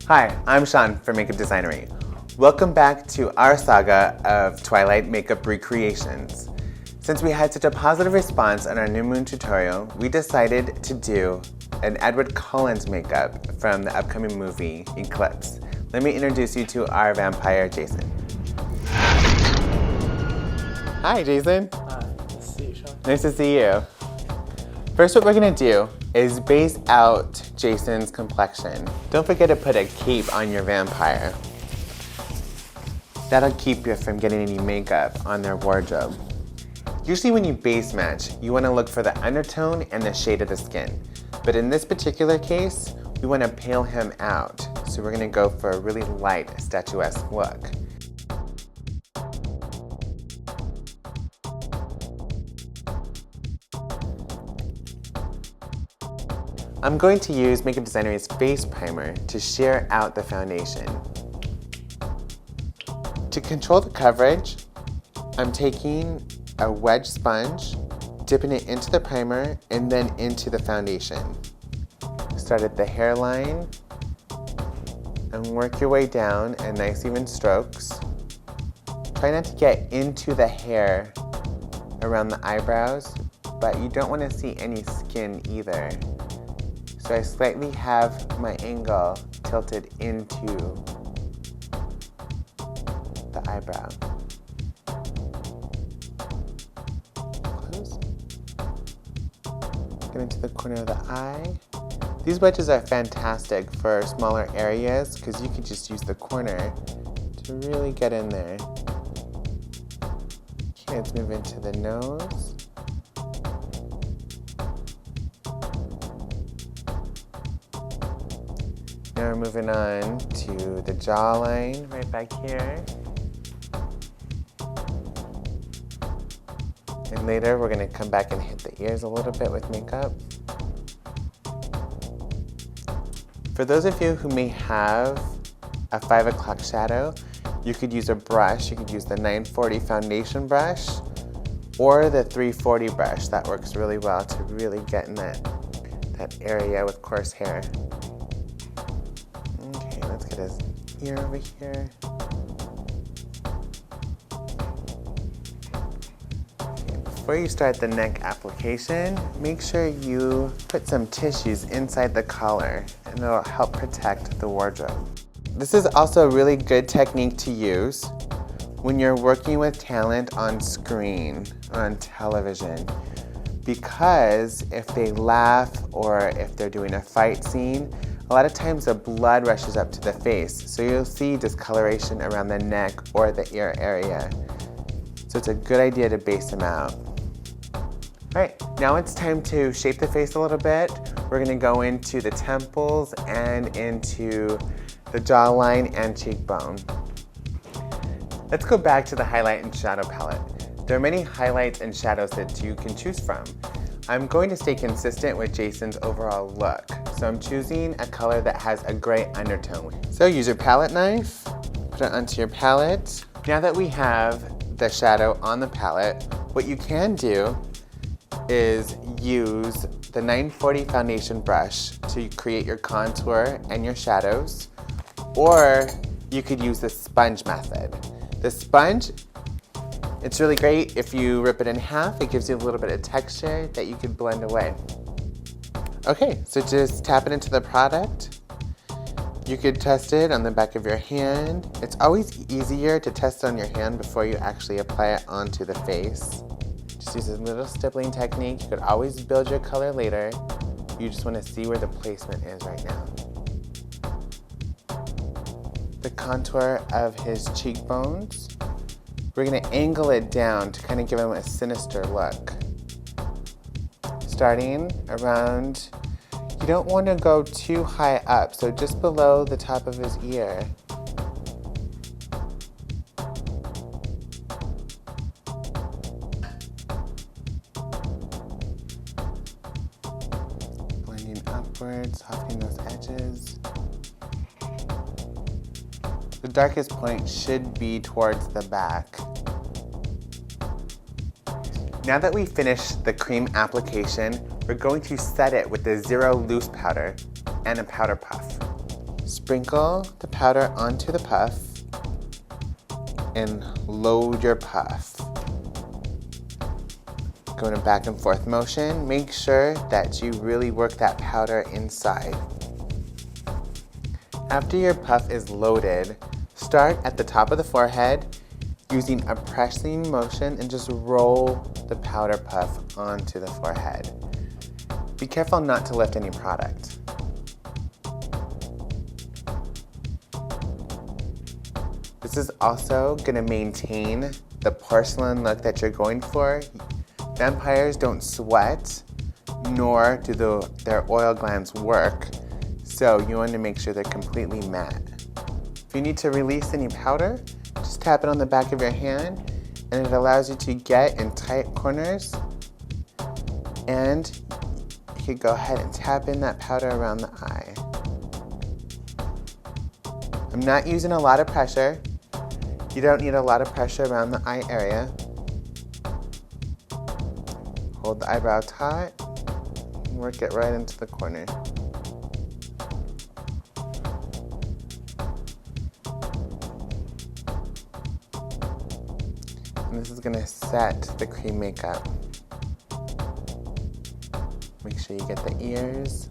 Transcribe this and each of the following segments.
Hi, I'm Sean from Make-Up Designory. Welcome back to our saga of Twilight makeup recreations. Since we had such a positive response on our new moon tutorial, we decided to do an Edward Cullen's makeup from the upcoming movie Eclipse. Let me introduce you to our vampire, Jason. Hi, Jason. Hi, nice to see you, Sean. Nice to see you. First, what we're gonna do is base out Jason's complexion. Don't forget to put a cape on your vampire. That'll keep you from getting any makeup on their wardrobe. Usually when you base match, you wanna look for the undertone and the shade of the skin. But in this particular case, we wanna pale him out. So we're gonna go for a really light, statuesque look. I'm going to use Make-Up Designory's face primer to sheer out the foundation. To control the coverage, I'm taking a wedge sponge, dipping it into the primer, and then into the foundation. Start at the hairline and work your way down in nice even strokes. Try not to get into the hair around the eyebrows, but you don't want to see any skin either. So I slightly have my angle tilted into the eyebrow. Close. Get into the corner of the eye. These wedges are fantastic for smaller areas because you can just use the corner to really get in there. Okay, let's move into the nose. Now we're moving on to the jawline right back here. And later we're going to come back and hit the ears a little bit with makeup. For those of you who may have a 5 o'clock shadow, you could use a brush. You could use the 940 foundation brush or the 340 brush. That works really well to really get in that area with coarse hair. Okay, let's get his ear over here. Before you start the neck application, make sure you put some tissues inside the collar and it'll help protect the wardrobe. This is also a really good technique to use when you're working with talent on screen, on television, because if they laugh or if they're doing a fight scene, a lot of times the blood rushes up to the face, so you'll see discoloration around the neck or the ear area. So it's a good idea to base them out. All right, now it's time to shape the face a little bit. We're gonna go into the temples and into the jawline and cheekbone. Let's go back to the highlight and shadow palette. There are many highlights and shadows that you can choose from. I'm going to stay consistent with Jason's overall look. So I'm choosing a color that has a gray undertone. So use your palette knife, put it onto your palette. Now that we have the shadow on the palette, what you can do is use the 940 foundation brush to create your contour and your shadows, or you could use the sponge method. The sponge, it's really great if you rip it in half. It gives you a little bit of texture that you could blend away. Okay, so just tap it into the product. You could test it on the back of your hand. It's always easier to test on your hand before you actually apply it onto the face. Just use a little stippling technique. You could always build your color later. You just want to see where the placement is right now. The contour of his cheekbones. We're going to angle it down to kind of give him a sinister look. Starting around, you don't want to go too high up, so just below the top of his ear. Blending upwards, softening those edges. The darkest point should be towards the back. Now that we've finished the cream application, we're going to set it with the Zero Loose powder and a powder puff. Sprinkle the powder onto the puff and load your puff. Go in a back and forth motion. Make sure that you really work that powder inside. After your puff is loaded, start at the top of the forehead using a pressing motion and just roll the powder puff onto the forehead. Be careful not to lift any product. This is also going to maintain the porcelain look that you're going for. Vampires don't sweat, nor do their oil glands work, so you want to make sure they're completely matte. If you need to release any powder, just tap it on the back of your hand, and it allows you to get in tight corners, and you can go ahead and tap in that powder around the eye. I'm not using a lot of pressure. You don't need a lot of pressure around the eye area. Hold the eyebrow taut and work it right into the corner. And this is going to set the cream makeup. Make sure you get the ears,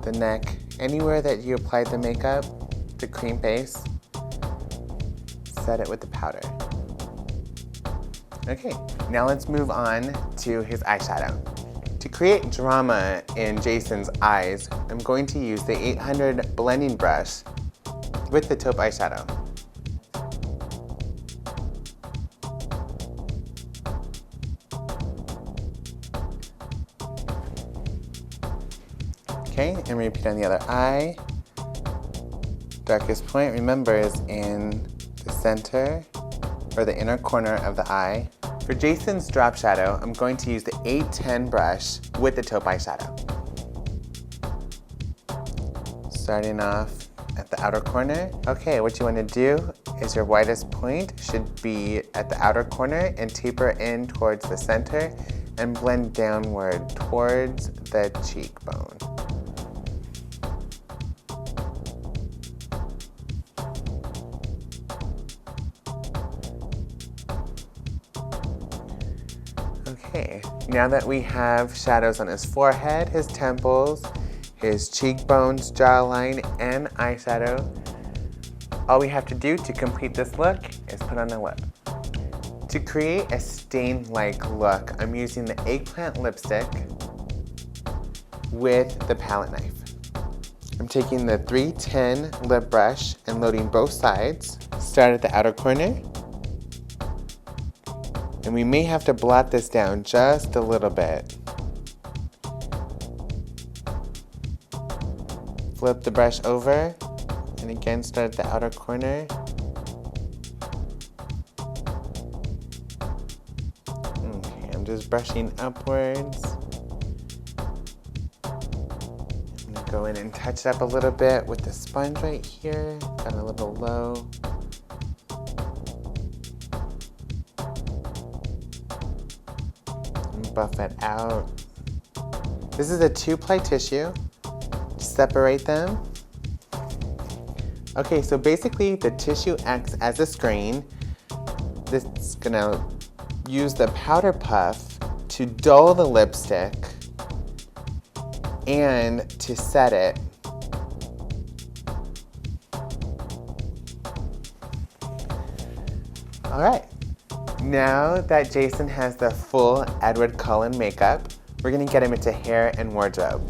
the neck, anywhere that you applied the makeup, the cream base, set it with the powder. Okay, now let's move on to his eyeshadow. To create drama in Jason's eyes, I'm going to use the 800 blending brush with the taupe eyeshadow. Okay, and repeat on the other eye. Darkest point, remember, is in the center or the inner corner of the eye. For Jason's drop shadow, I'm going to use the 810 brush with the taupe eyeshadow. Starting off at the outer corner. Okay, what you want to do is your widest point should be at the outer corner and taper in towards the center and blend downward towards the cheekbone. Okay, now that we have shadows on his forehead, his temples, his cheekbones, jawline, and eyeshadow, all we have to do to complete this look is put on a lip. To create a stain-like look, I'm using the eggplant lipstick with the palette knife. I'm taking the 310 lip brush and loading both sides. Start at the outer corner. And we may have to blot this down just a little bit. Flip the brush over, and again start at the outer corner. Okay, I'm just brushing upwards. I'm gonna go in and touch it up a little bit with the sponge right here. Got a little low. Buff it out. This is a 2-ply tissue. Separate them. Okay, so basically the tissue acts as a screen. This is gonna use the powder puff to dull the lipstick and to set it. All right. Now that Jason has the full Edward Cullen makeup, we're gonna get him into hair and wardrobe.